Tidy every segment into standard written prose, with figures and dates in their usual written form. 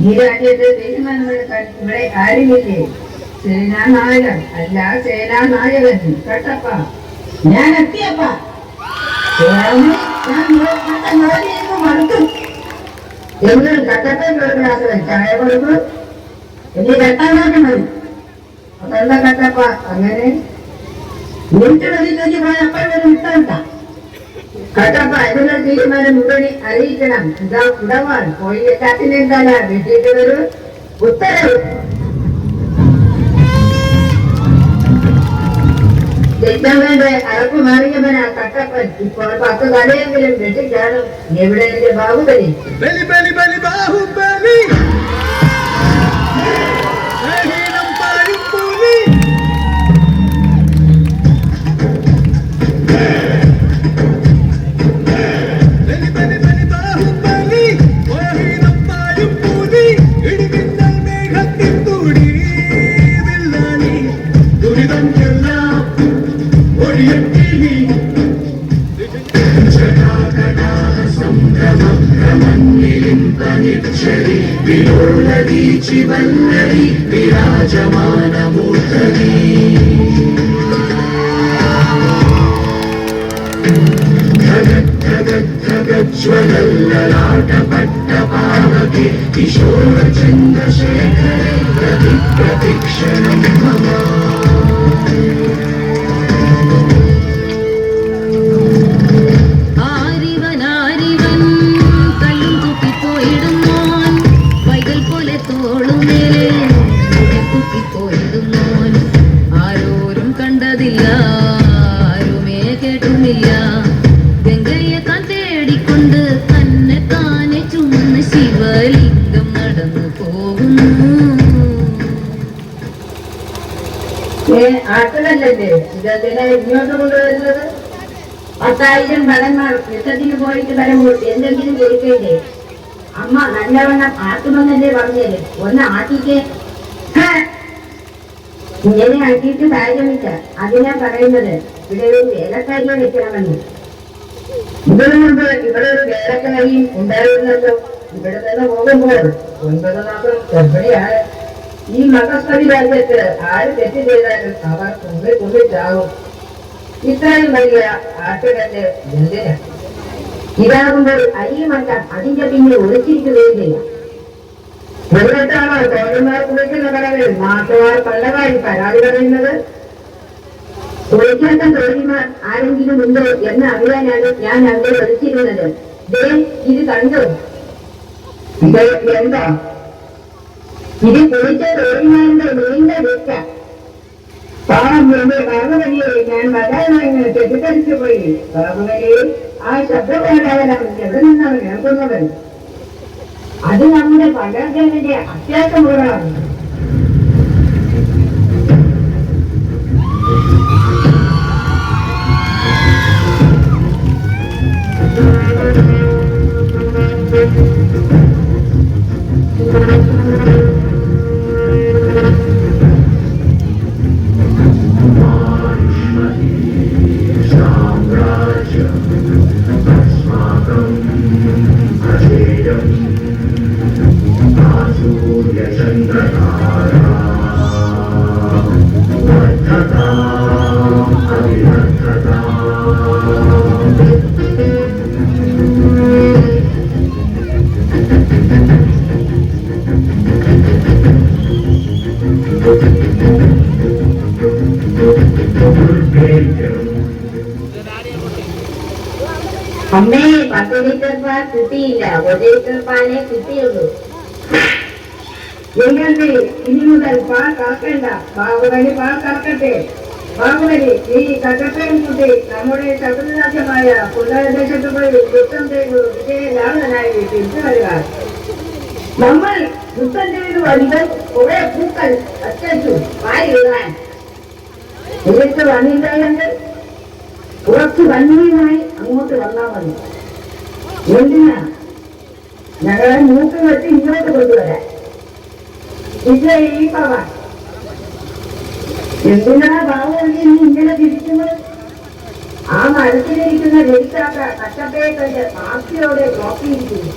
ഈ രാജ്യത്തെ തീരുമാനമെടുക്കാൻ ഇവിടെ ആരുമില്ലേ? സേനാനായകൻ അല്ല സേനാനായകൻ കട്ടപ്പ. ഞാൻ എത്തിയപ്പ മടുത്തു. എങ്കിലും കട്ടപ്പയ്ക്ക് ഒരു ഗ്ലാസ് ചായ കൊടുക്കും. ഇനി കെട്ടാനാക്കി മതി. അതല്ല കട്ടപ്പ. അങ്ങനെ വീട്ടിലേക്ക് പോയപ്പോഴൊരു വിട്ടണ്ട കട്ടപ്പ. ഇതിന്റെ തീരുമാനം മുഴുവൻ അറിയിക്കണം. ഇതാ ഉടവാൾ പോയി കാത്തിനെന്താണ് വീട്ടിലേക്ക് ഒരു ഉത്തരവ്. യജ്ഞവേണ്ട അറപ്പ് മാറിയവനാ കട്ടപ്പൻ. ഇപ്പോൾ 10 തലയെങ്കിലും വെട്ടിക്കാണും. എവിടെ എന്റെ ബാഹുബലി? വല്ലരി വിരാജമാനമൂർത്തനീ ജ്വലല്ലലാടപട്ടപാവകേ കിശോര ചന്ദ്രശേഖരേ പ്രതിക്ഷണം മമ. ആരോരും കണ്ടതില്ല, ആരുമേ കേട്ടുമില്ല. ഗംഗയെ താൻ തേടിക്കൊണ്ട് തന്നെ താനെ ചുമന്ന് ശിവലിംഗം നടന്നു പോകുന്നു. ആക്കളല്ലേ ഇതെന്തിനാ ഇങ്ങോട്ട് കൊണ്ടുവരുന്നത്? 10,000 ഭടന്മാർ യുദ്ധത്തിന് പോയിട്ട് വരുമ്പോൾ എന്തെങ്കിലും ജയിക്കണ്ടേ? അമ്മ നല്ലവണ്ണം ആട്ടുമെന്നല്ലേ പറഞ്ഞത്? ഒന്ന് ആട്ടിക്ക്. ഇങ്ങനെ ആക്കിയിട്ട് കാര്യമില്ല. അതിനാ പറയുന്നത് ഇവിടെ ഒരു വേലക്കാരിയെ വെക്കണമെന്ന്. ഇതിനു മുമ്പ് ഇവിടെ ഒരു വേലക്കാരിയും ഉണ്ടായിരുന്നല്ലോ. ഇവിടെ തന്നെ പോകുമ്പോൾ 9 മാസം ഗർഭിണിയാണ്. ഈ മകസ്മതി രാജ്യത്ത് ആര് തെറ്റ് ചെയ്താലും അവർ കൊണ്ടിട്ടാവും. ഇത്രയും വലിയ ആട്ടുകല്ല് എന്തിനാ? ഇതാകുമ്പോൾ അരിയുമല്ല അതിന്റെ പിന്നെ ഒളിച്ചിരിക്കുകയും ചെയ്യാം. എന്നിട്ടാണോ തോഴന്മാർ കുളിക്കുന്ന കടകളിൽ നാട്ടുകാർ കള്ളകാരി പരാതി പറയുന്നത്? കുളിക്കാത്ത തോഴിമാർ ആരെങ്കിലും ഉണ്ടോ എന്ന് അറിയാനാണ് ഞാൻ അവിടെ വിളിച്ചിരുന്നത്. ഇത് കണ്ടോ? ഇത് എന്താ? ഇത് കുളിച്ച തോഴിമാരുടെ നീണ്ട വീഴ്ച. പാവം ബാബുവലിയെ ഞാൻ വരാനായി തെറ്റിദ്ധരിച്ചു പോയി. ബാബുവലിയെ ആ ശബ്ദപാഠകനാണ് എവിടെ നിന്നാണ് കേൾക്കുന്നവൻ. അത് നമ്മുടെ പകർച്ചന്റെ അത്യാവശ്യമുള്ളതാണ്. അമ്മേ 10 ലിറ്റർ പാൽ കിട്ടിയില്ല. 1 ലിറ്റർ പാലേ കിട്ടിയുള്ളൂ. നിങ്ങൾക്ക് ഇനി മുതൽ പാൽ കറക്കണ്ട. ബാബുവലി പാൽ കറക്കട്ടെ. ബാബുവലി ഈ കട്ടപ്പയും കുട്ടി നമ്മുടെ ശത്രുരാജ്യമായ പുനർദേശത്ത് പോയി യുദ്ധം ചെയ്തു വിജയലാളനായി തിരിച്ചു വരിക. നമ്മൾ യുദ്ധം ചെയ്തു വരുമ്പോൾ കുറെ പൂക്കൾ അച്ചു വായിടാൻ തിരിച്ചു വന്നിട്ടുണ്ടെങ്കിൽ കുറച്ച് ഭംഗിയുമായി അങ്ങോട്ട് വന്നാൽ മതി. എന്തിനാ? ഞങ്ങളെ മൂക്ക് വെച്ച് ഇങ്ങോട്ട് കൊണ്ടുവരാൻ. ഇത് ഈ പവാൻ എന്തിനാ ബാബുവലി നീ ഇങ്ങനെ തിരിക്കുന്നത്? ആ മരത്തിലിരിക്കുന്ന രജിസ്ട്രാക്ക കട്ടപ്പയെ കണ്ട് ആർത്തിയോടെ നോക്കിയിരിക്കുന്നു.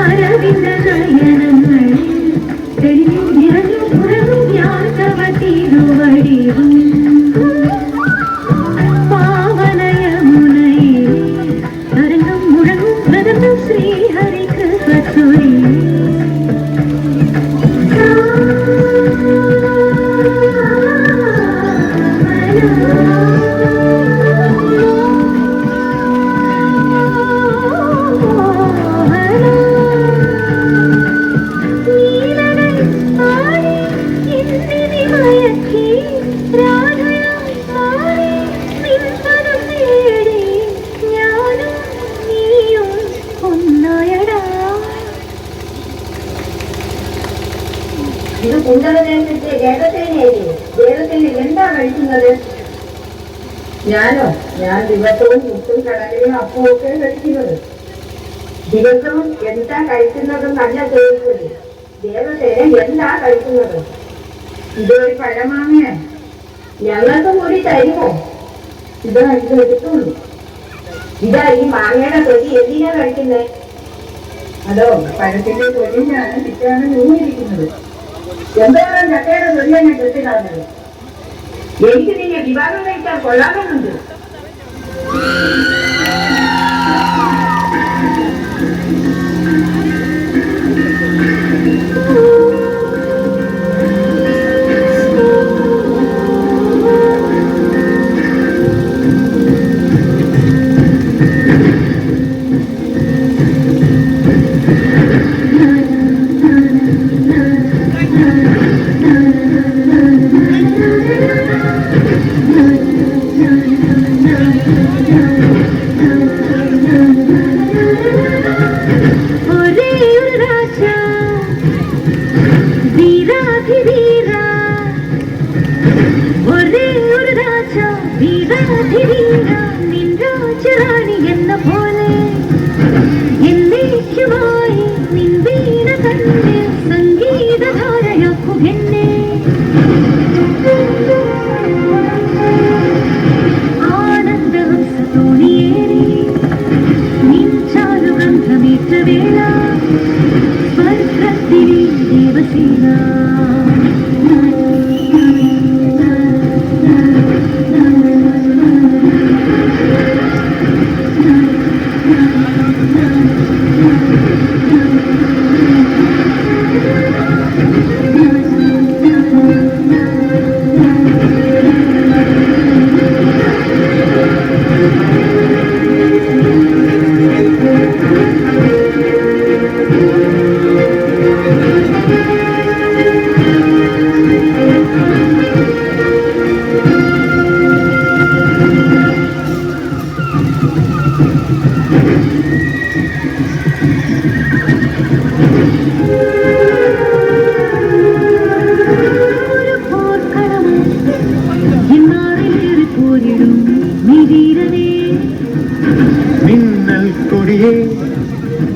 അരവിന്ദ നയനങ്ങൾ തിരുവടിയും പാവനയമുനയിൽ തരംഗം മുഴങ്ങും പ്രഥമം ശ്രീഹരിക്ക് പത്തുരി ഇത് കുണ്ടലദേശത്തെ ദേവസേനയല്ലേ? ദേവസേന എന്താ കഴിക്കുന്നത്? ഞാൻ ദിവസവും മുട്ടും കടലയും അപ്പവും ഒക്കെ കഴിക്കുന്നത്. ദിവസവും എന്താ കഴിക്കുന്നത് നല്ല ചോദിച്ചത്. ദേവസേന എന്താ കഴിക്കുന്നത്? ഇതൊരു പഴമാങ്ങയാണ്. ഞങ്ങൾക്ക് കൂടി തരുമോ? ഇത് എടുത്തുള്ളൂ. ഇതാ ഈ മാങ്ങയുടെ തൊലി എന്തിനാ കഴിക്കുന്നത്? അതോ പഴത്തിന്റെ തൊലിഞ്ഞാണ് ചിറ്റാണ് നൂന്നിരിക്കുന്നത്. എന്തോരം ചക്കയുടെ തൊലിയാണ് ഞാൻ കെട്ടി കളഞ്ഞത്. എനിക്ക് നിന്നെ വിവാഹം കഴിച്ചാൽ കൊള്ളാമെന്നുണ്ട്. മിന്നൽ കൊടിയേ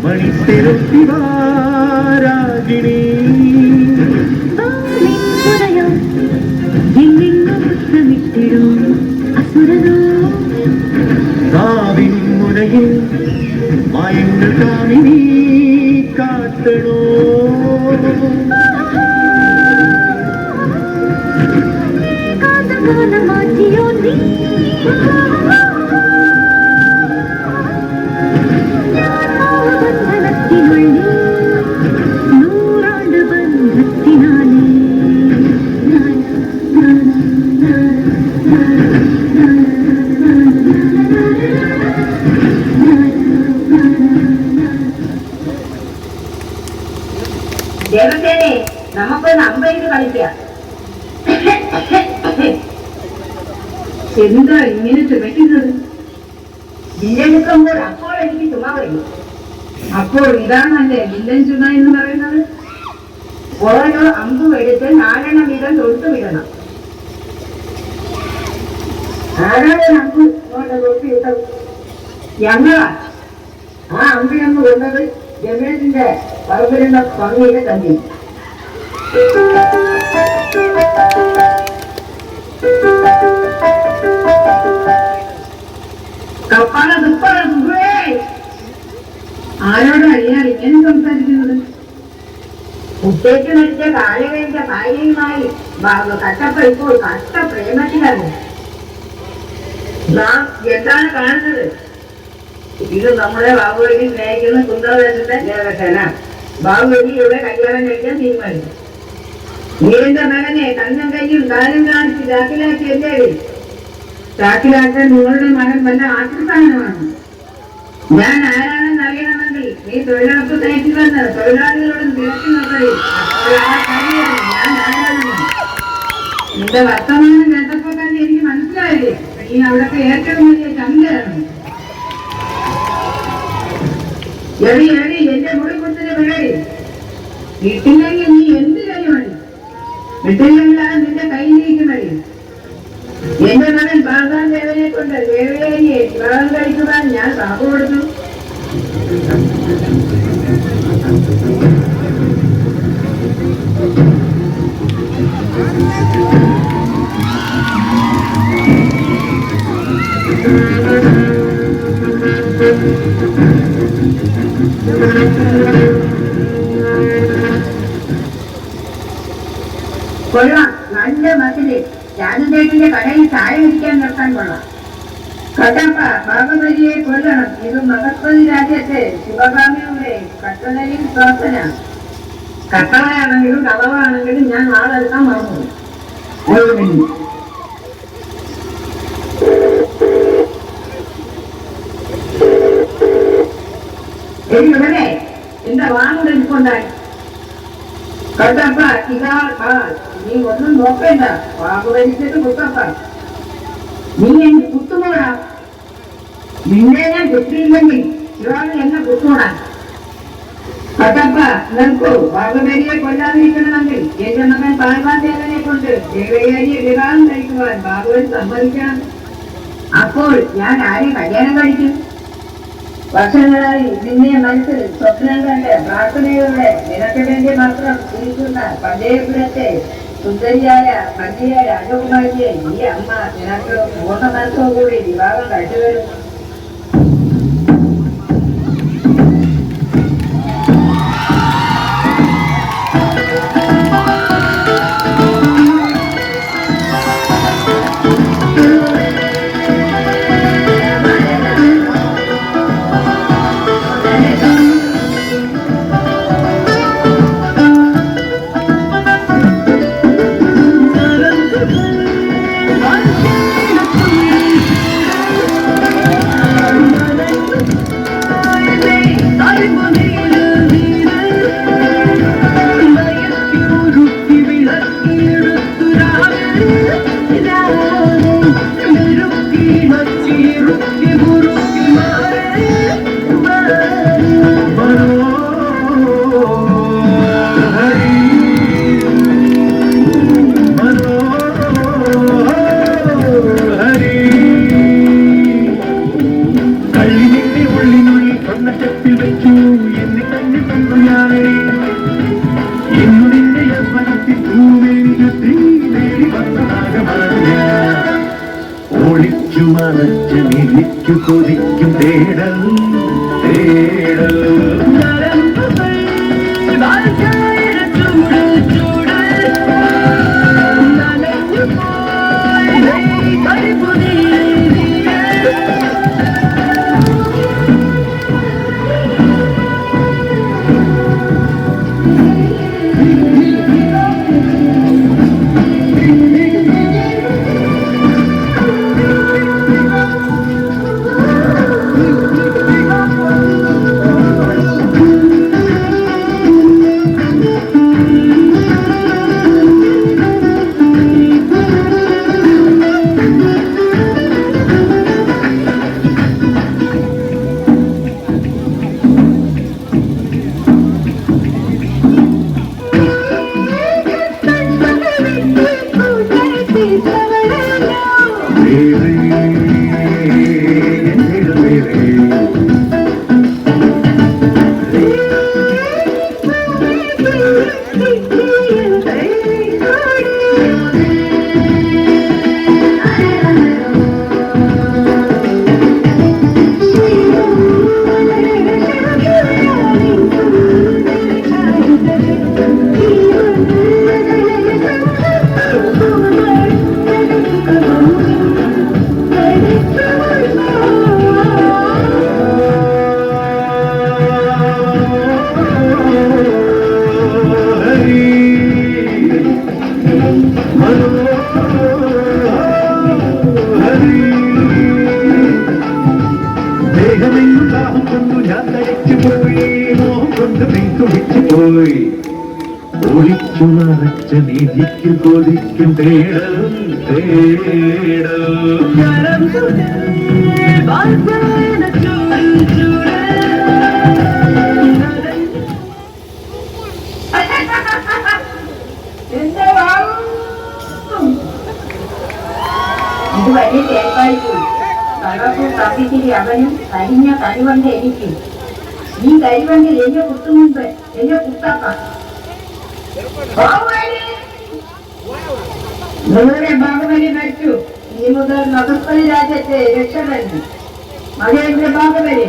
മണിത്തെരുത്തിവാരാജിണി കാവിൻ മുനയിൽ മയങ്ങൾ കാമിനി കാട്ടണോ മാറ്റിയോ നീ ദേവസേനെ, നമുക്കൊന്ന് അമ്പെയ്ത് കളിക്കാം. എന്താ ഇങ്ങനെ ചുമക്കുന്നത്? വില്ലെടുക്കുമ്പോൾ അപ്പോൾ എനിക്ക് ചുമ വരും. അപ്പോൾ ഇതാണല്ലേ വില്ലൻ ചുമ എന്ന് പറയുന്നത്. ഓരോ അമ്പും എടുത്ത് 4 വീതം തൊടുത്തു വിടണം. ആരാണ് അമ്പ് കൊണ്ട് തൊട്ടി വിട്ടത്? ഞങ്ങളാ. ആ അമ്പിനൊന്ന് കൊണ്ടത് രമേശിന്റെ പറമ്പിലുള്ള പന്നിയുടെ തന്നി. കുട്ടിക്ക് മരിച്ച കാളികന്റെ ഭാര്യയുമായി കട്ടപ്പ ഇപ്പോൾ കട്ട പ്രേമത്തിലാണ്. നാം എന്താണ് കാണുന്നത്? ഇത് നമ്മുടെ ബാബുവലി സ്നേഹിക്കുന്ന കുന്തദേശത്തെ ദേവസേന. ബാബുവലിയുടെ കല്യാണം കഴിക്കാൻ തീരുമാനിച്ചു. നീന്റെ മകനെ കണ്ണും കയ്യും കാലും കാണിച്ച് ചാക്കിലാക്കിയല്ലേ? ചാക്കിലാക്കാൻ നിങ്ങളുടെ മകൻ വല്ല ആശുസ്ഥാനമാണ്. ഞാൻ ആരാണെന്ന് അറിയണമെങ്കിൽ നീ തൊഴിലുറപ്പ് സൈറ്റിൽ വന്ന് തൊഴിലാളികളോട് തിരക്കി നോക്കി. ഞാൻ ആരാണെന്ന് നിന്റെ വർത്തമാനം കേട്ടപ്പോ തന്നെ എനിക്ക് മനസ്സിലായി. നീ അവിടത്തെ ഏറ്റവും വലിയ ചന്തയാണ്. എടി എന്റെ മുറിക്കുത്തിന് വിളി. വീട്ടില്ലെങ്കിൽ നീ എന്ത് കഴിയുമണി? വീട്ടിലെങ്കിലാണ് നിന്റെ കയ്യിലേക്ക് മതി. എന്റെ മകൻ ബാബാൻ ദേവനെ കൊണ്ട് ദേവയാനിയെ വിവാഹം കഴിക്കുവാൻ ഞാൻ സാബു കൊടുത്തു. കൊള്ളാം, നല്ല മസില്. രാജുദേവിന്റെ കടയിൽ ചായ കുടിക്കാൻ നിർത്താൻ കൊള്ളാം. കട്ടപ്പ ബാബുവലിയെ കൊല്ലണം. ഇത് മഹത്വതി രാജ്യത്തെ ശിവകാമിയുടെ കട്ടളയിൽ പ്രാർത്ഥന. കട്ടളയാണെങ്കിലും കടവാണെങ്കിലും ഞാൻ നാളെടുക്കാൻ മറന്നു. ഇവിടെ എന്റെ വാങ്ങുടെ ഇരിപ്പുണ്ടായി. കട്ടപ്പ ഇതാ നീ ഒന്നും നോക്കണ്ട. ബാബുവലിച്ചിട്ട് കുത്തപ്പ നീ എന്നെ കുത്തുമോടാ. നിന്നെ ഞാൻ കുത്തിയില്ലെങ്കിൽ ശിവാമി എന്നെ കുത്തുമോടാ. കട്ടപ്പ നിൽക്കൂ. ബാബുവലിയെ കൊല്ലാതിരിക്കണമെങ്കിൽ എന്റെ മകൻ പാർവാദേവനെ കൊണ്ട് ദേവയാനിയെ വിവാഹം കഴിക്കുവാൻ ബാബുവൻ സമ്മതിക്കണം. അപ്പോൾ ഞാൻ ആരെ കല്യാണം കഴിക്കും? വർഷങ്ങളായി നിന്നെ മനസ്സിൽ സ്വപ്നം കണ്ട് പ്രാർത്ഥനയോടെ നിനക്ക് വേണ്ടി മാത്രം ജീവിക്കുന്ന പഞ്ചയപുരത്തെ സുന്ദരിയായ മല്ലിയായ രാജകുമാരിയെ ഈ അമ്മ നിനക്ക് പൂർണ്ണ മനസ്സോടുകൂടി വിവാഹം കഴിച്ചുവരും. കൊതിക്കും തേടൽ തേടൽ ഞാൻ തടിച്ചു പോയി മോഹം കൊണ്ട് പിന്തുടിച്ചു പോയി ഒളിച്ചു മറച്ച നീതിക്ക് കൊതിക്കും തേടലും ഇത് വലിയ തേപ്പായിപ്പോയി. കടപ്പും കത്തിച്ചിരി അവനും കരിഞ്ഞ കരിവണ്ട് എനിക്കും. ഈ കരിവണ്ടിൽ എന്നെ കുത്തുമുമ്പ് എന്നെ കുത്താക്കാം. നിങ്ങളുടെ ബാഹുബലി മരിച്ചു. ഇനി മുതൽ നഗസ്പതി രാജ്യത്തെ രക്ഷകൻ മഹേന്ദ്ര ബാഹുബലി.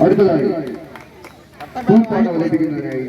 അടുത്തതായി പൂപ്പാട അവതരിപ്പിക്കുന്നതിനായി